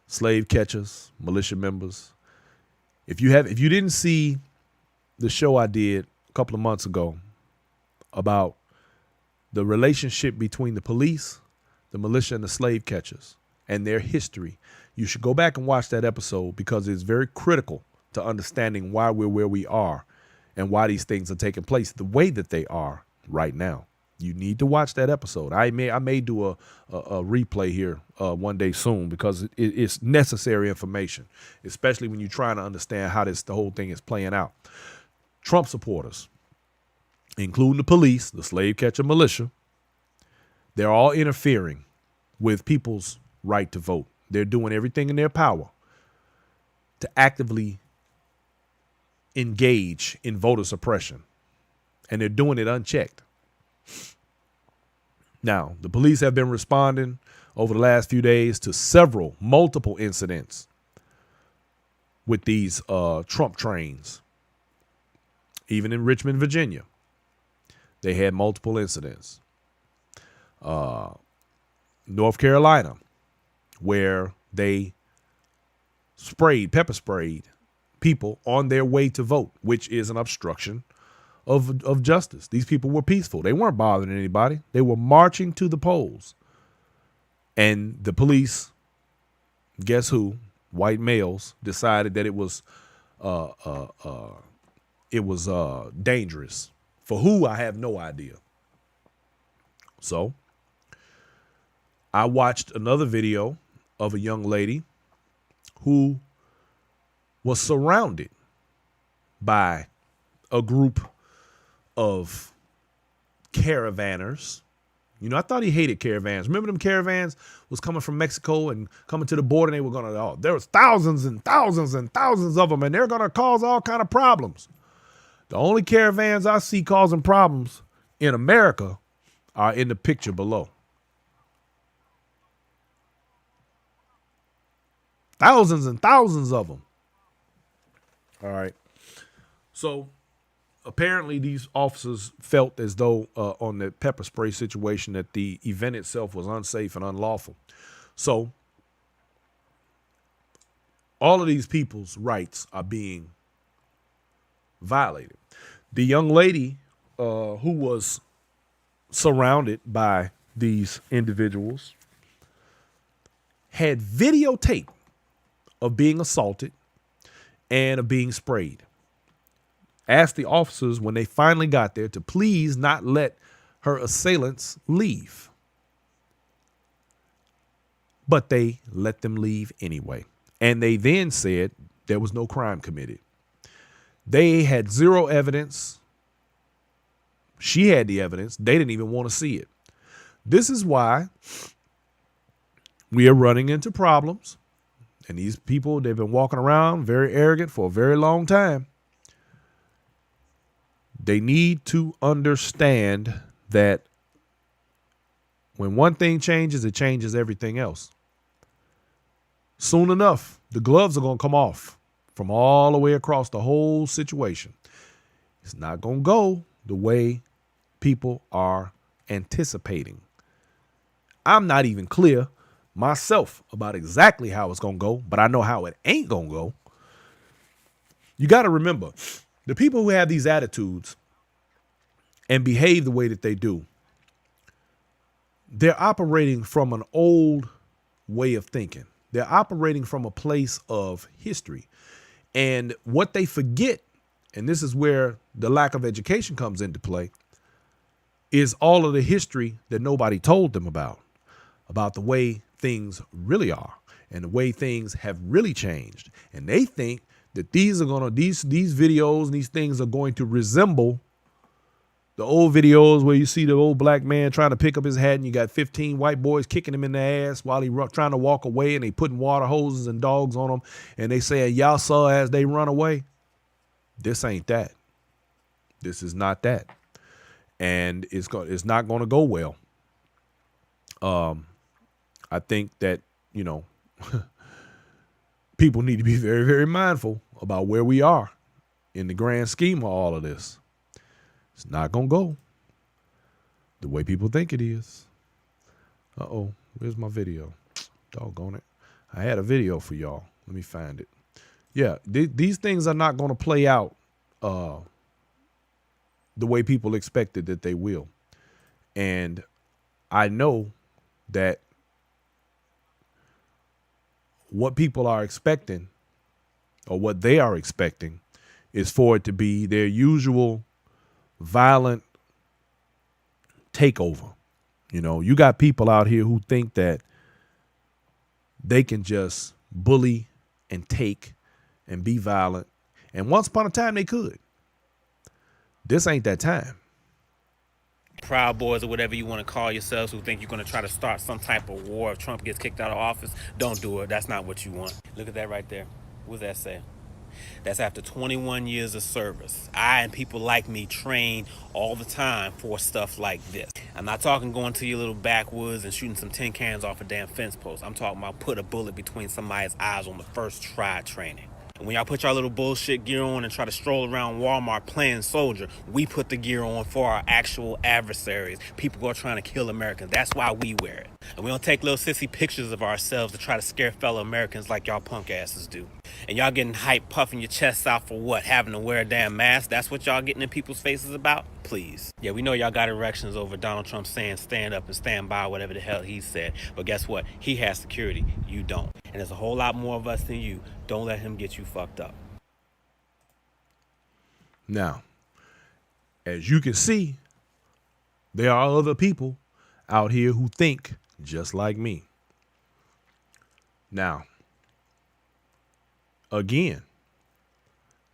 slave catchers, militia members. If you didn't see the show I did a couple of months ago about the relationship between the police, the militia, and the slave catchers and their history, you should go back and watch that episode, because it's very critical to understanding why we're where we are and why these things are taking place the way that they are right now. You need to watch that episode. I may do a replay here one day soon, because it's necessary information, especially when you're trying to understand how the whole thing is playing out. Trump supporters, including the police, the slave catcher militia, they're all interfering with people's right to vote. They're doing everything in their power to actively engage in voter suppression, and they're doing it unchecked. Now, the police have been responding over the last few days to multiple incidents with these Trump trains. Even in Richmond, Virginia, they had multiple incidents. North Carolina, where they pepper sprayed people on their way to vote, which is an obstruction of justice. These people were peaceful. They weren't bothering anybody. They were marching to the polls. And the police, guess who? White males decided that it was dangerous. For who, I have no idea. So I watched another video of a young lady who was surrounded by a group of caravanners. I thought he hated caravans. Remember them caravans was coming from Mexico and coming to the border, and they were there was thousands and thousands and thousands of them, and they're going to cause all kind of problems. The only caravans I see causing problems in America are in the picture below. Thousands and thousands of them. All right. So apparently these officers felt as though on the pepper spray situation that the event itself was unsafe and unlawful. So all of these people's rights are being violated. The young lady who was surrounded by these individuals had videotape of being assaulted and of being sprayed. Asked the officers when they finally got there to please not let her assailants leave. But they let them leave anyway. And they then said there was no crime committed. They had zero evidence. She had the evidence. They didn't even want to see it. This is why we are running into problems. And these people, they've been walking around very arrogant for a very long time. They need to understand that When one thing changes, it changes everything else. Soon enough, the gloves are going to come off from all the way across the whole situation. It's not going to go the way people are anticipating. I'm not even clear myself about exactly how it's going to go, but I know how it ain't going to go. You got to remember, the people who have these attitudes and behave the way that they do, they're operating from an old way of thinking. They're operating from a place of history. And what they forget, and this is where the lack of education comes into play, is all of the history that nobody told them about the way things really are and the way things have really changed. And they think that these videos and these things are going to resemble the old videos where you see the old black man trying to pick up his hat and you got 15 white boys kicking him in the ass while he trying to walk away, and they putting water hoses and dogs on him, and they saying, y'all saw as they run away. This ain't that. This is not that. And it's not going to go well. I think that, people need to be very, very mindful about where we are in the grand scheme of all of this. It's not going to go the way people think it is. Uh-oh, where's my video? Doggone it. I had a video for y'all. Let me find it. Yeah, these things are not going to play out the way people expected that they will. And I know that what people are expecting, or what they are expecting, is for it to be their usual violent takeover. You got people out here who think that they can just bully and take and be violent. And once upon a time they could. This ain't that time. Proud Boys or whatever you want to call yourselves, who think you're going to try to start some type of war if Trump gets kicked out of office, don't do it. That's not what you want. Look at that right there. What does that say? That's after 21 years of service. I and people like me train all the time for stuff like this. I'm not talking going to your little backwoods and shooting some tin cans off a damn fence post. I'm talking about put a bullet between somebody's eyes on the first try training. And when y'all put y'all little bullshit gear on and try to stroll around Walmart playing soldier, we put the gear on for our actual adversaries, people who are trying to kill Americans. That's why we wear it. And we don't take little sissy pictures of ourselves to try to scare fellow Americans like y'all punk asses do. And y'all getting hyped, puffing your chests out for what? Having to wear a damn mask? That's what y'all getting in people's faces about? Please. Yeah, we know y'all got erections over Donald Trump saying stand up and stand by whatever the hell he said. But guess what? He has security. You don't. And there's a whole lot more of us than you. Don't let him get you fucked up. Now, as you can see, there are other people out here who think just like me. Now, again,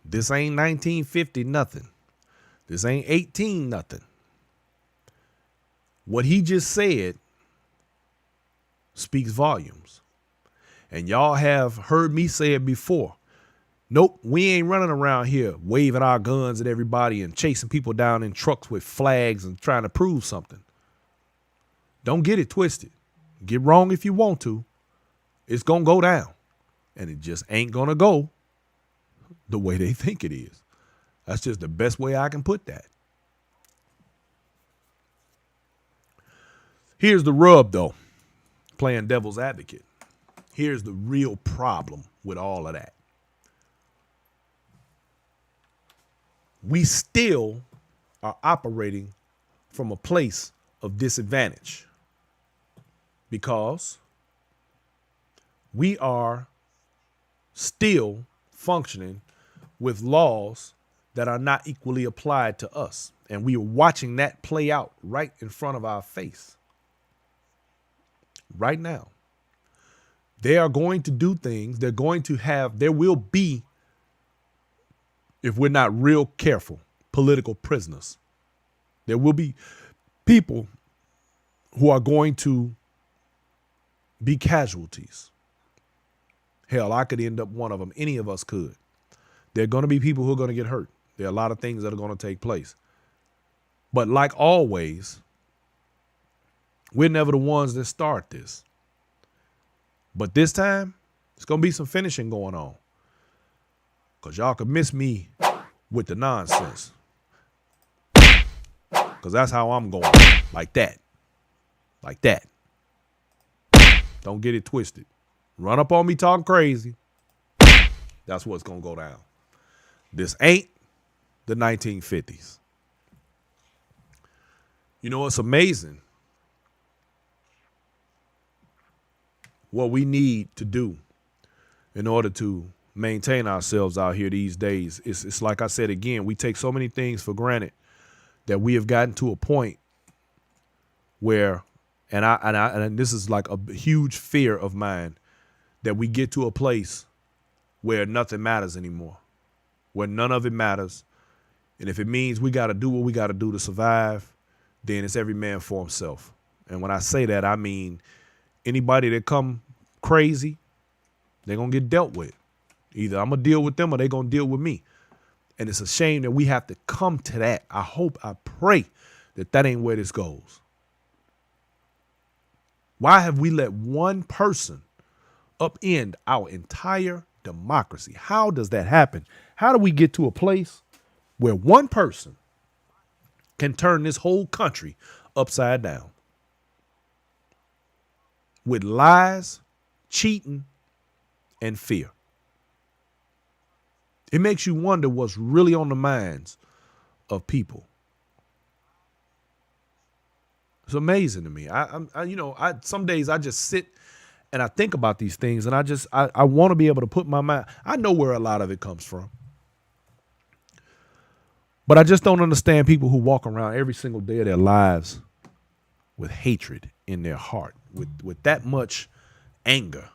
this ain't 1950 nothing. This ain't 18 nothing. What he just said speaks volumes. And y'all have heard me say it before. Nope, we ain't running around here waving our guns at everybody and chasing people down in trucks with flags and trying to prove something. Don't get it twisted. Get wrong if you want to. It's going to go down. And it just ain't going to go the way they think it is. That's just the best way I can put that. Here's the rub, though, playing devil's advocate. Here's the real problem with all of that. We still are operating from a place of disadvantage because we are still functioning with laws that are not equally applied to us. And we are watching that play out right in front of our face. Right now. They are going to do things. There will be, if we're not real careful, political prisoners. There will be people who are going to be casualties. Hell, I could end up one of them. Any of us could. There are going to be people who are going to get hurt. There are a lot of things that are going to take place. But like always, We're never the ones that start this. But this time, it's going to be some finishing going on. Because y'all could miss me with the nonsense. Because that's how I'm going. Like that. Like that. Don't get it twisted. Run up on me talking crazy. That's what's going to go down. This ain't the 1950s. You know what's amazing? What we need to do in order to maintain ourselves out here these days, it's like I said again, we take so many things for granted that we have gotten to a point where, and this is like a huge fear of mine, that we get to a place where nothing matters anymore, where none of it matters. And if it means we got to do what we got to do to survive, then it's every man for himself. And when I say that, I mean anybody that come crazy, they're going to get dealt with. Either I'm going to deal with them or they're going to deal with me. And it's a shame that we have to come to that. I pray that ain't where this goes. Why have we let one person upend our entire democracy? How does that happen? How do we get to a place where one person can turn this whole country upside down? With lies, cheating, and fear. It makes you wonder what's really on the minds of people. It's amazing to me. Some days I just sit and I think about these things, and I want to be able to put my mind. I know where a lot of it comes from, but I just don't understand people who walk around every single day of their lives with hatred in their heart, with that much anger.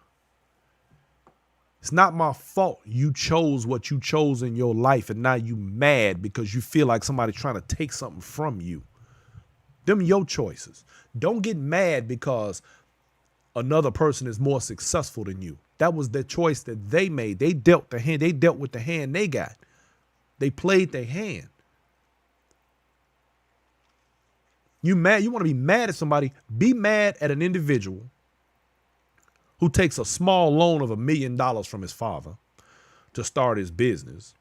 It's not my fault you chose what you chose in your life, and now you mad because you feel like somebody's trying to take something from you. Them your choices. Don't get mad because another person is more successful than you. That was the choice that they made. They dealt with the hand they got. They played their hand. You mad? You want to be mad at somebody? Be mad at an individual who takes a small loan of $1 million from his father to start his business,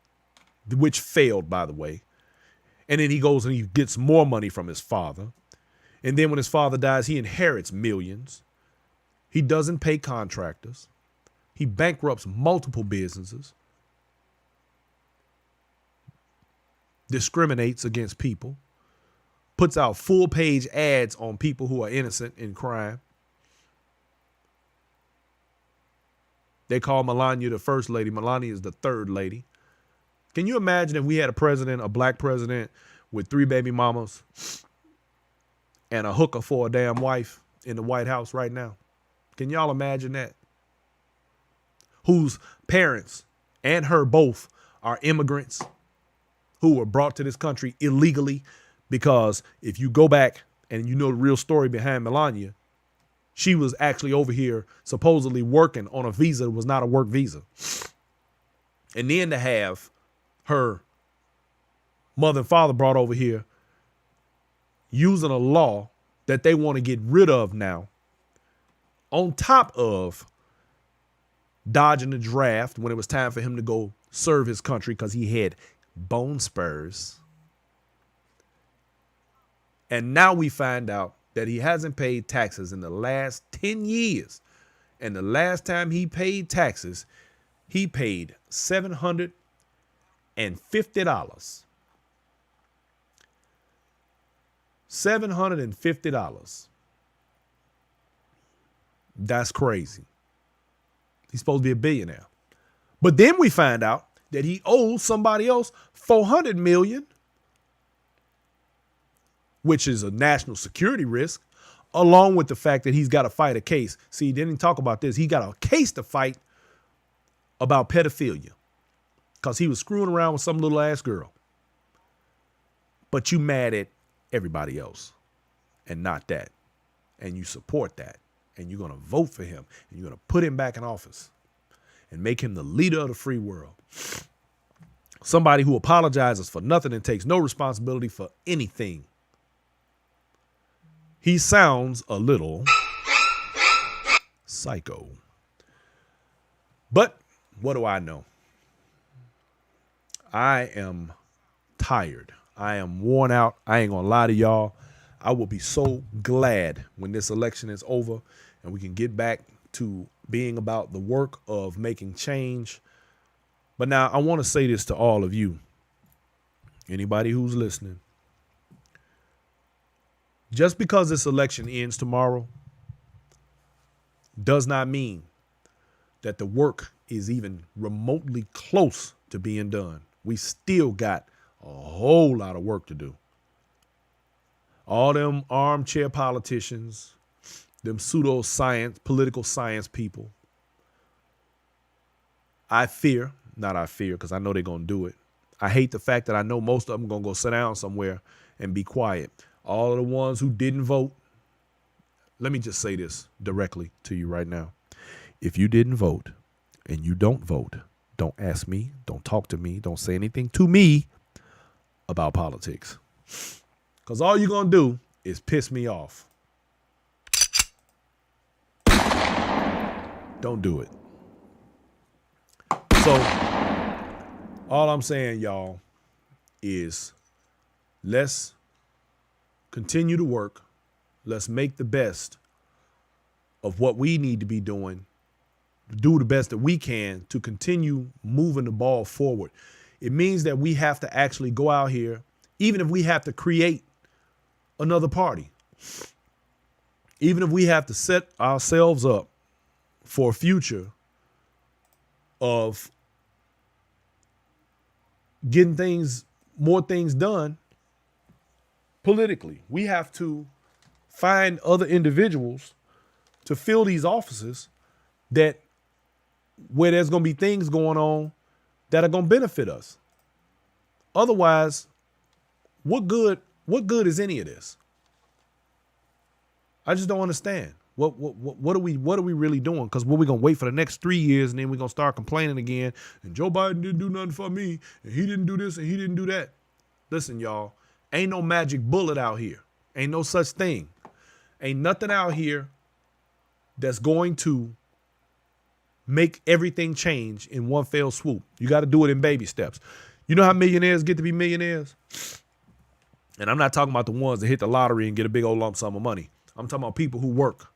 which failed, by the way. And then he goes and he gets more money from his father. And then when his father dies, he inherits millions. He doesn't pay contractors. He bankrupts multiple businesses. Discriminates against people. Puts out full-page ads on people who are innocent in crime. They call Melania the first lady. Melania is the third lady. Can you imagine if we had a black president with 3 baby mamas and a hooker for a damn wife in the White House right now? Can y'all imagine that? Whose parents and her both are immigrants who were brought to this country illegally, because if you go back and you know the real story behind Melania, she was actually over here supposedly working on a visa that was not a work visa. And then to have her mother and father brought over here using a law that they want to get rid of now, on top of dodging the draft when it was time for him to go serve his country because he had bone spurs. And now we find out that he hasn't paid taxes in the last 10 years. And the last time he paid taxes, he paid $750. $750. That's crazy. He's supposed to be a billionaire. But then we find out that he owes somebody else $400 million, which is a national security risk, along with the fact that he's got to fight a case. See, he didn't talk about this. He got a case to fight about pedophilia because he was screwing around with some little ass girl. But you mad at everybody else and not that. And you support that. And you're going to vote for him. And you're going to put him back in office and make him the leader of the free world. Somebody who apologizes for nothing and takes no responsibility for anything. He sounds a little psycho. But what do I know? I am tired. I am worn out. I ain't gonna lie to y'all. I will be so glad when this election is over and we can get back to being about the work of making change. But now I want to say this to all of you, anybody who's listening. Just because this election ends tomorrow does not mean that the work is even remotely close to being done. We still got a whole lot of work to do. All them armchair politicians, them pseudo-science, political science people, I fear, not I fear, because I know they're going to do it. I hate the fact that I know most of them going to go sit down somewhere and be quiet. All of the ones who didn't vote, let me just say this directly to you right now. If you didn't vote and you don't vote, don't ask me, don't talk to me, don't say anything to me about politics. Because all you're going to do is piss me off. Don't do it. So all I'm saying, y'all, is let's continue to work. Let's make the best of what we need to be doing, do the best that we can to continue moving the ball forward. It means that we have to actually go out here, even if we have to create another party, even if we have to set ourselves up for a future of getting more things done politically. We have to find other individuals to fill these offices where there's going to be things going on that are going to benefit us. Otherwise, what good is any of this? I just don't understand. What are we really doing? Because we're going to wait for the next 3 years and then we're going to start complaining again. And Joe Biden didn't do nothing for me. And he didn't do this and he didn't do that. Listen, y'all, ain't no magic bullet out here. Ain't no such thing. Ain't nothing out here that's going to make everything change in one fell swoop. You got to do it in baby steps. You know how millionaires get to be millionaires? And I'm not talking about the ones that hit the lottery and get a big old lump sum of money. I'm talking about people who work.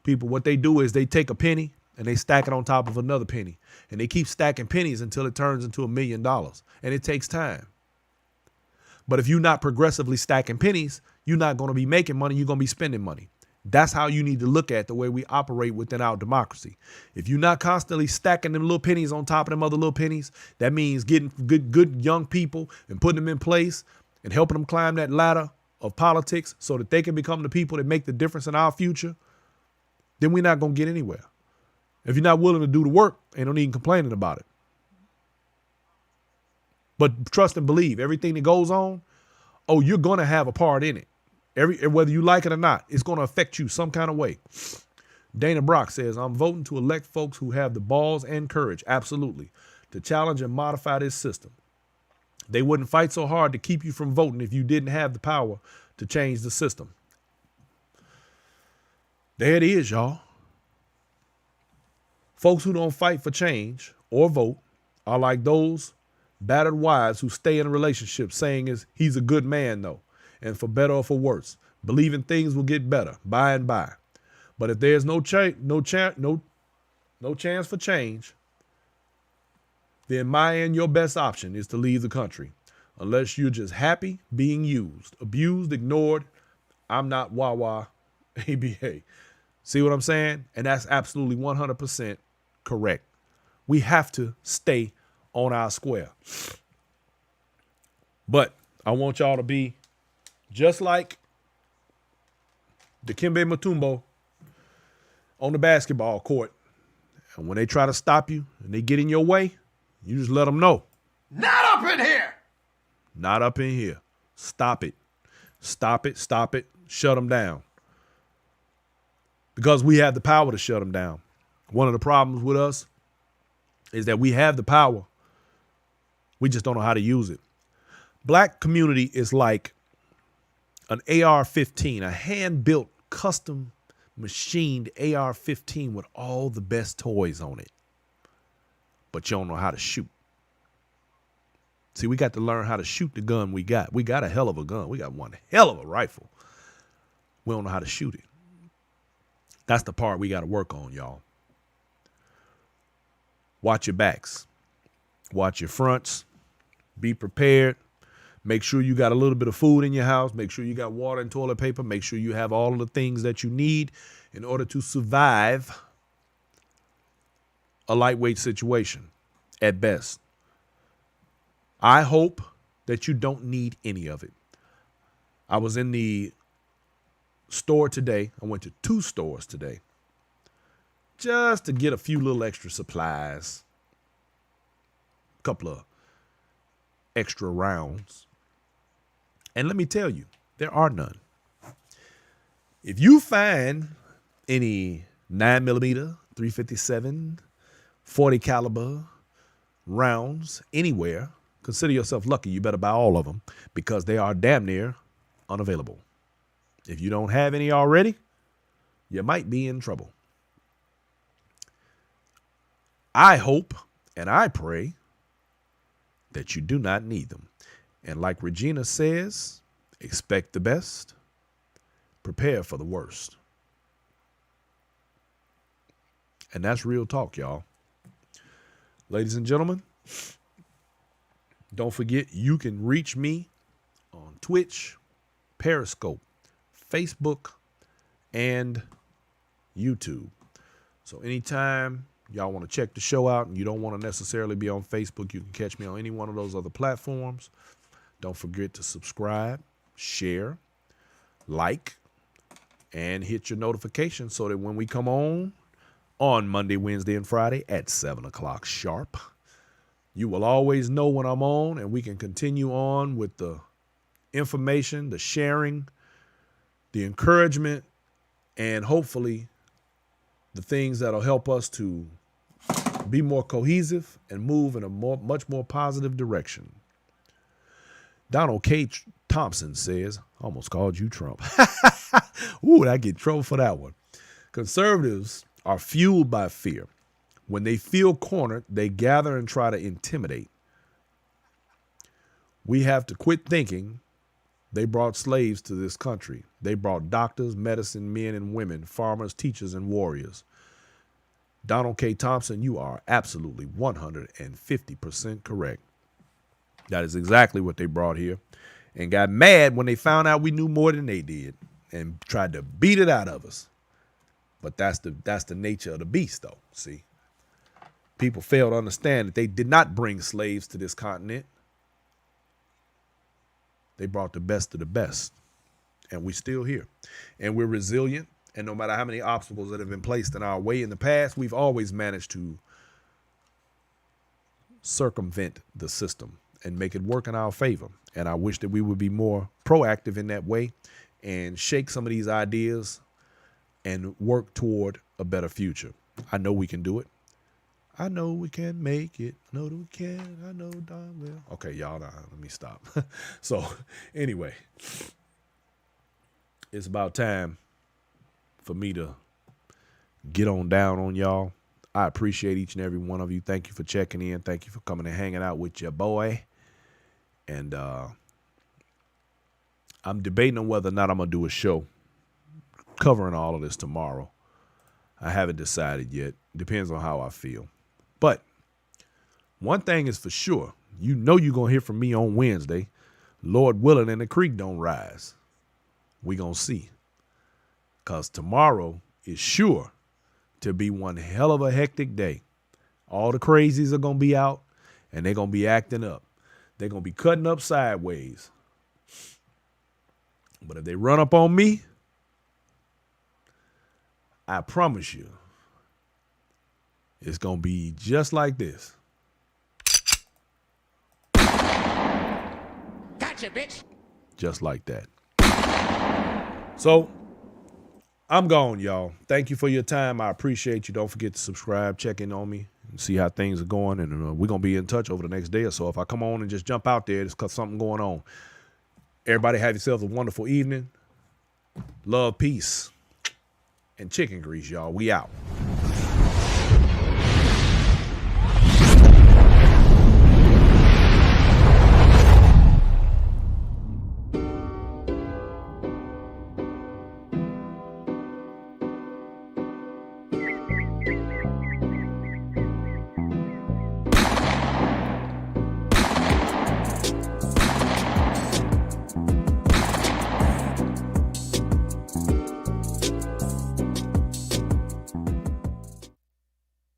People, what they do is they take a penny and they stack it on top of another penny. And they keep stacking pennies until it turns into $1 million. And it takes time. But if you're not progressively stacking pennies, you're not going to be making money. You're going to be spending money. That's how you need to look at the way we operate within our democracy. If you're not constantly stacking them little pennies on top of them other little pennies, that means getting good young people and putting them in place and helping them climb that ladder of politics so that they can become the people that make the difference in our future, then we're not going to get anywhere. If you're not willing to do the work, ain't no need complaining about it. But trust and believe, everything that goes on, you're going to have a part in it. Whether you like it or not, it's going to affect you some kind of way. Dana Brock says, I'm voting to elect folks who have the balls and courage, absolutely, to challenge and modify this system. They wouldn't fight so hard to keep you from voting if you didn't have the power to change the system. There it is, y'all. Folks who don't fight for change or vote are like those battered wives who stay in a relationship saying he's a good man, though, and for better or for worse, believing things will get better by and by. But if there's no chance for change, then my and your best option is to leave the country, unless you're just happy being used, abused, ignored. I'm not Wawa ABA. See what I'm saying? And that's absolutely 100% correct. We have to stay on our square. But I want y'all to be just like Dikembe Mutombo on the basketball court. And when they try to stop you and they get in your way, you just let them know. Not up in here. Not up in here. Stop it. Stop it. Stop it. Shut them down. Because we have the power to shut them down. One of the problems with us is that we have the power. We just don't know how to use it. Black community is like an AR-15, a hand-built, custom machined AR-15 with all the best toys on it. But you don't know how to shoot. See, we got to learn how to shoot the gun we got. We got a hell of a gun. We got one hell of a rifle. We don't know how to shoot it. That's the part we got to work on, y'all. Watch your backs. Watch your fronts. Be prepared. Make sure you got a little bit of food in your house. Make sure you got water and toilet paper. Make sure you have all of the things that you need in order to survive a lightweight situation at best. I hope that you don't need any of it. I was in the store today. I went to 2 stores today just to get a few little extra supplies, a couple of extra rounds. And let me tell you, there are none. If you find any 9mm, 357, 40 caliber rounds anywhere, consider yourself lucky. You better buy all of them because they are damn near unavailable. If you don't have any already, you might be in trouble. I hope and I pray that you do not need them. And like Regina says, expect the best, prepare for the worst. And that's real talk, y'all. Ladies and gentlemen, don't forget you can reach me on Twitch, Periscope, Facebook, and YouTube. So anytime y'all want to check the show out and you don't want to necessarily be on Facebook, you can catch me on any one of those other platforms. Don't forget to subscribe, share, like, and hit your notifications so that when we come on Monday, Wednesday, and Friday at 7 o'clock sharp, you will always know when I'm on, and we can continue on with the information, the sharing, the encouragement, and hopefully the things that'll help us to be more cohesive and move in a much more positive direction. Donald K. Thompson says, I almost called you Trump. Ooh, I get trouble for that one. Conservatives are fueled by fear. When they feel cornered, they gather and try to intimidate. We have to quit thinking they brought slaves to this country. They brought doctors, medicine men and women, farmers, teachers, and warriors. Donald K. Thompson, you are absolutely 150% correct. That is exactly what they brought here, and got mad when they found out we knew more than they did and tried to beat it out of us. But that's the nature of the beast, though. See, people fail to understand that they did not bring slaves to this continent. They brought the best of the best, and we're still here, and we're resilient. And no matter how many obstacles that have been placed in our way in the past, we've always managed to circumvent the system and make it work in our favor. And I wish that we would be more proactive in that way and shake some of these ideas and work toward a better future. I know we can do it. I know we can make it. I know that we can. I know darn well. Okay, y'all, let me stop. So anyway, it's about time for me to get on down on y'all. I appreciate each and every one of you. Thank you for checking in. Thank you for coming and hanging out with your boy. And I'm debating on whether or not I'm going to do a show covering all of this tomorrow. I haven't decided yet. Depends on how I feel. But one thing is for sure. You know you're going to hear from me on Wednesday. Lord willing, and the creek don't rise. We going to see. Because tomorrow is sure to be one hell of a hectic day. All the crazies are going to be out, and they're going to be acting up. They're going to be cutting up sideways. But if they run up on me, I promise you, it's going to be just like this. Gotcha, bitch. Just like that. So, I'm gone, y'all. Thank you for your time. I appreciate you. Don't forget to subscribe, check in on me, and see how things are going. And we're going to be in touch over the next day or so. If I come on and just jump out there, it's because something going on. Everybody have yourselves a wonderful evening. Love, peace, and chicken grease, y'all. We out.